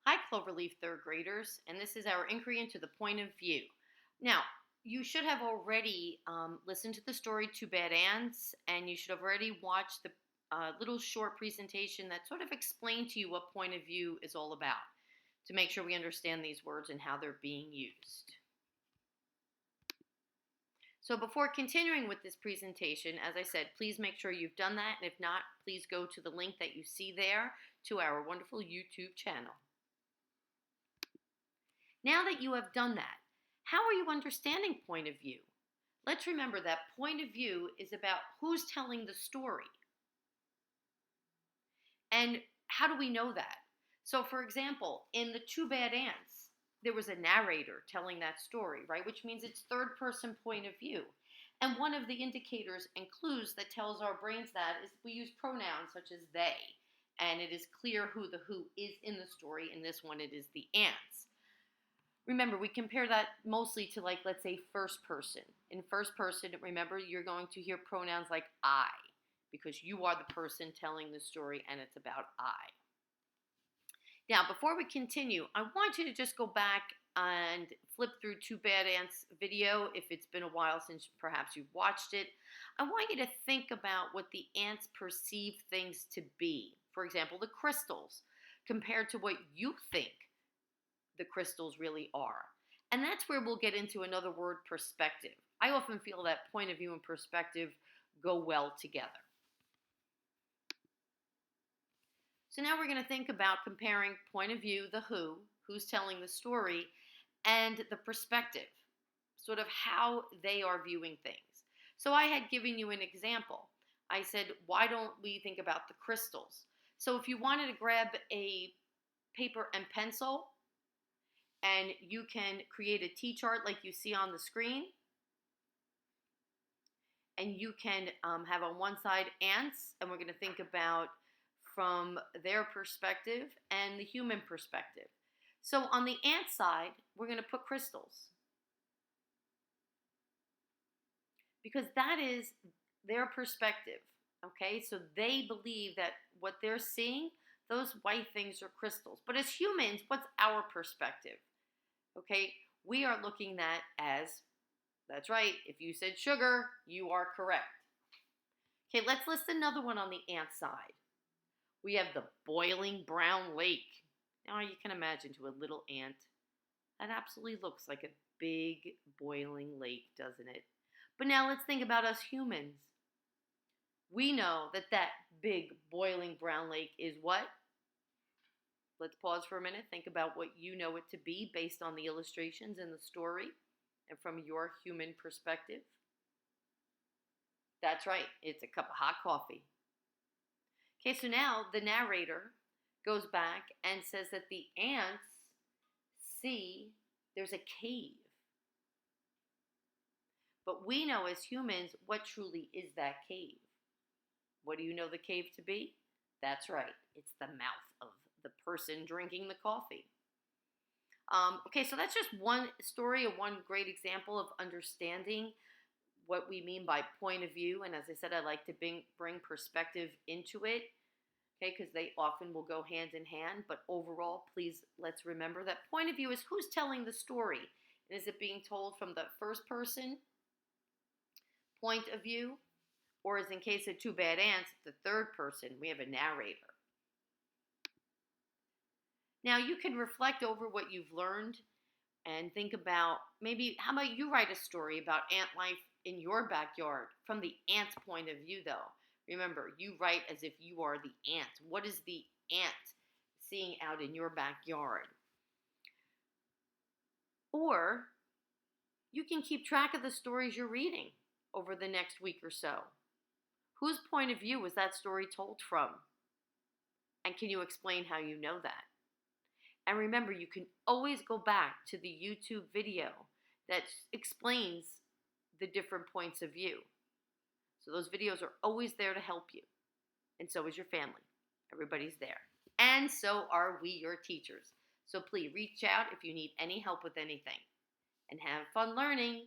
Hi, Cloverleaf third graders, and this is our inquiry into the point of view. Now, you should have already listened to the story Two Bad Ants, and you should have already watched the little short presentation that sort of explained to you what point of view is all about to make sure we understand these words and how they're being used. So before continuing with this presentation, as I said, please make sure you've done that, and if not, please go to the link that you see there to our wonderful YouTube channel. Now that you have done that, how are you understanding point of view? Let's remember that point of view is about who's telling the story. And how do we know that? So, for example, in the Two Bad Ants, there was a narrator telling that story, right? Which means it's third person point of view. And one of the indicators and clues that tells our brains that is we use pronouns such as they. And it is clear who the who is in the story. In this one, it is the ants. Remember, we compare that mostly to, like, let's say first person. In first person, remember, you're going to hear pronouns like I, because you are the person telling the story and it's about I. Now, before we continue, I want you to just go back and flip through Two Bad Ants video if it's been a while since perhaps you've watched it. I want you to think about what the ants perceive things to be. For example, the crystals compared to what you think the crystals really are. And that's where we'll get into another word, perspective. I often feel that point of view and perspective go well together. So now we're going to think about comparing point of view, the who's telling the story, and the perspective, sort of how they are viewing things. So I had given you an example. I said, why don't we think about the crystals? So if you wanted to grab a paper and pencil, and you can create a T-chart like you see on the screen. And you can have on one side ants, and we're going to think about from their perspective and the human perspective. So on the ant side, we're going to put crystals, because that is their perspective. Okay, so they believe that what they're seeing, those white things are crystals. But as humans, what's our perspective? Okay, we are looking at as, that's right, if you said sugar, you are correct. Okay, let's list another one on the ant side. We have the boiling brown lake. Now you can imagine to a little ant, that absolutely looks like a big boiling lake, doesn't it? But now let's think about us humans. We know that that big boiling brown lake is what? Let's pause for a minute. Think about what you know it to be based on the illustrations in the story and from your human perspective. That's right. It's a cup of hot coffee. Okay, so now the narrator goes back and says that the ants see there's a cave. But we know as humans what truly is that cave. What do you know the cave to be? That's right. It's the mouth of the person drinking the coffee. Okay, so that's just one story and one great example of understanding what we mean by point of view. And as I said, I like to bring perspective into it, okay, because they often will go hand in hand. But overall, please, let's remember that point of view is who's telling the story. And is it being told from the first person point of view? Or as in case of Two Bad Ants, the third person, we have a narrator. Now you can reflect over what you've learned and think about maybe, how about you write a story about ant life in your backyard from the ant's point of view, though. Remember, you write as if you are the ant. What is the ant seeing out in your backyard? Or you can keep track of the stories you're reading over the next week or so. Whose point of view was that story told from? And can you explain how you know that? And remember, you can always go back to the YouTube video that explains the different points of view. So those videos are always there to help you. And so is your family. Everybody's there. And so are we, your teachers. So please reach out if you need any help with anything. And have fun learning.